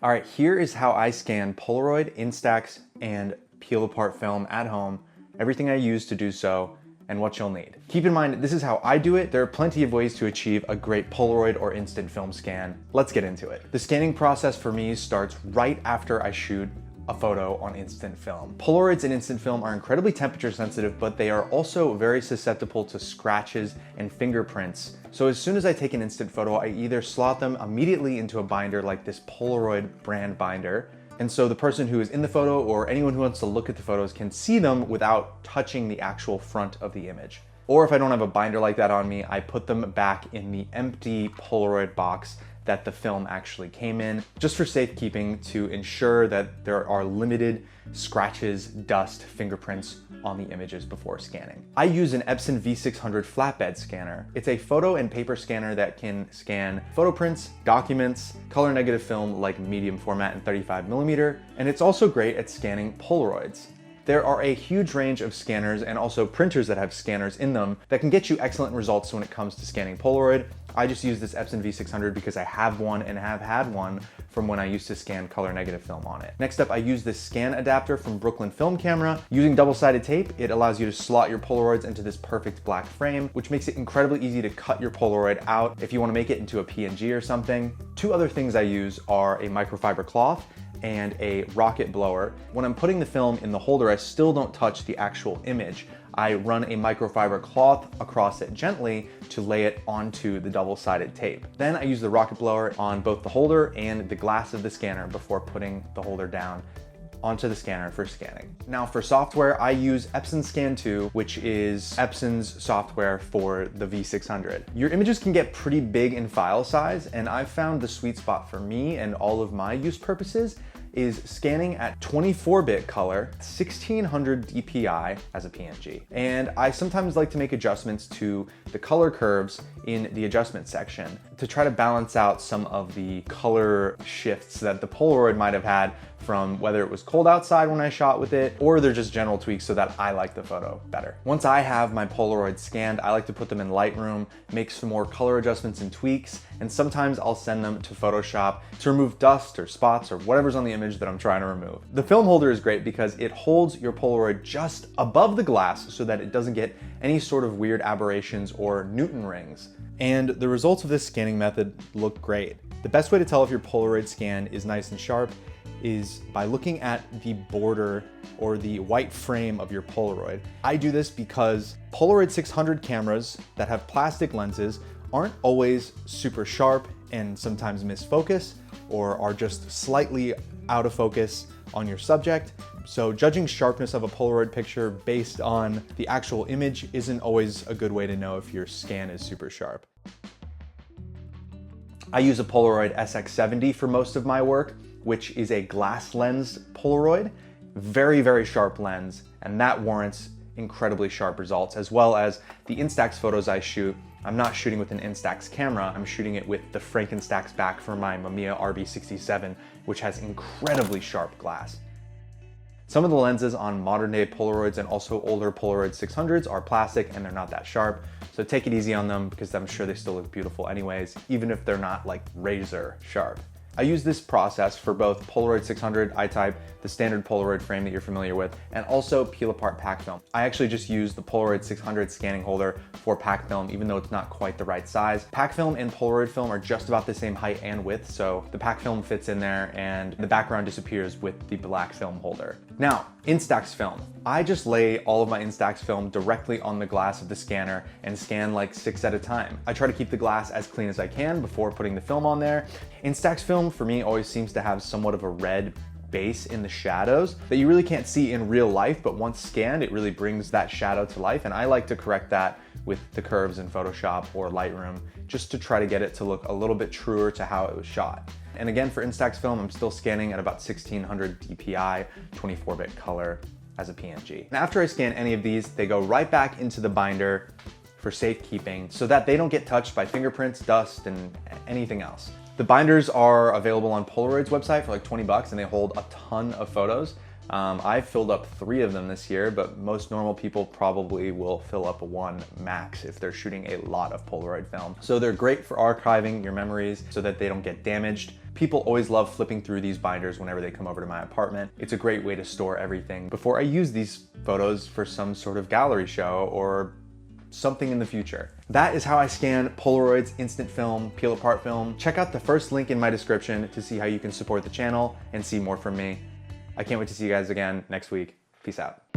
All right, here is how I scan Polaroid, Instax, and peel apart film at home, everything I use to do so, and what you'll need. Keep in mind, this is how I do it. There are plenty of ways to achieve a great Polaroid or instant film scan. Let's get into it. The scanning process for me starts right after I shoot a photo on instant film. Polaroids and instant film are incredibly temperature sensitive, but they are also very susceptible to scratches and fingerprints. So as soon as I take an instant photo, I either slot them immediately into a binder like this Polaroid brand binder, and so the person who is in the photo or anyone who wants to look at the photos can see them without touching the actual front of the image. Or if I don't have a binder like that on me, I put them back in the empty Polaroid box that the film actually came in, just for safekeeping to ensure that there are limited scratches, dust, fingerprints on the images before scanning. I use an Epson V600 flatbed scanner. It's a photo and paper scanner that can scan photo prints, documents, color negative film like medium format and 35mm, and it's also great at scanning Polaroids. There are a huge range of scanners and also printers that have scanners in them that can get you excellent results when it comes to scanning Polaroid. I just use this Epson V600 because I have one and have had one from when I used to scan color negative film on it. Next up, I use this scan adapter from Brooklyn Film Camera. Using double-sided tape, it allows you to slot your Polaroids into this perfect black frame, which makes it incredibly easy to cut your Polaroid out if you want to make it into a PNG or something. Two other things I use are a microfiber cloth and a rocket blower. When I'm putting the film in the holder, I still don't touch the actual image. I run a microfiber cloth across it gently to lay it onto the double-sided tape. Then I use the rocket blower on both the holder and the glass of the scanner before putting the holder down onto the scanner for scanning. Now for software, I use Epson Scan 2, which is Epson's software for the V600. Your images can get pretty big in file size, and I've found the sweet spot for me and all of my use purposes is scanning at 24-bit color, 1600 DPI as a PNG. And I sometimes like to make adjustments to the color curves in the adjustment section to try to balance out some of the color shifts that the Polaroid might have had from whether it was cold outside when I shot with it, or they're just general tweaks so that I like the photo better. Once I have my Polaroid scanned, I like to put them in Lightroom, make some more color adjustments and tweaks, and sometimes I'll send them to Photoshop to remove dust or spots or whatever's on the image that I'm trying to remove. The film holder is great because it holds your Polaroid just above the glass so that it doesn't get any sort of weird aberrations or Newton rings. And the results of this scanning method look great. The best way to tell if your Polaroid scan is nice and sharp is by looking at the border or the white frame of your Polaroid. I do this because Polaroid 600 cameras that have plastic lenses aren't always super sharp and sometimes miss focus or are just slightly out of focus on your subject. So judging sharpness of a Polaroid picture based on the actual image isn't always a good way to know if your scan is super sharp. I use a Polaroid SX70 for most of my work, which is a glass lens Polaroid, very, very sharp lens, and that warrants incredibly sharp results, as well as the Instax photos I shoot. I'm not shooting with an Instax camera, I'm shooting it with the Frankenstax back from my Mamiya RB67, which has incredibly sharp glass. Some of the lenses on modern day Polaroids and also older Polaroid 600s are plastic and they're not that sharp, so take it easy on them because I'm sure they still look beautiful anyways, even if they're not like razor sharp. I use this process for both Polaroid 600 I-type, the standard Polaroid frame that you're familiar with, and also peel apart pack film. I actually just use the Polaroid 600 scanning holder for pack film, even though it's not quite the right size. Pack film and Polaroid film are just about the same height and width, so the pack film fits in there and the background disappears with the black film holder. Now, Instax film. I just lay all of my Instax film directly on the glass of the scanner and scan like 6 at a time. I try to keep the glass as clean as I can before putting the film on there. Instax film for me always seems to have somewhat of a red base in the shadows that you really can't see in real life, but once scanned, it really brings that shadow to life. And I like to correct that with the curves in Photoshop or Lightroom, just to try to get it to look a little bit truer to how it was shot. And again, for Instax film, I'm still scanning at about 1600 DPI, 24-bit color as a PNG. And after I scan any of these, they go right back into the binder for safekeeping so that they don't get touched by fingerprints, dust, and anything else. The binders are available on Polaroid's website for like 20 bucks and they hold a ton of photos. I've filled up 3 of them this year, but most normal people probably will fill up 1 max if they're shooting a lot of Polaroid film. So they're great for archiving your memories so that they don't get damaged. People always love flipping through these binders whenever they come over to my apartment. It's a great way to store everything before I use these photos for some sort of gallery show or something in the future. That is how I scan Polaroids, instant film, peel apart film. Check out the first link in my description to see how you can support the channel and see more from me. I can't wait to see you guys again next week. Peace out.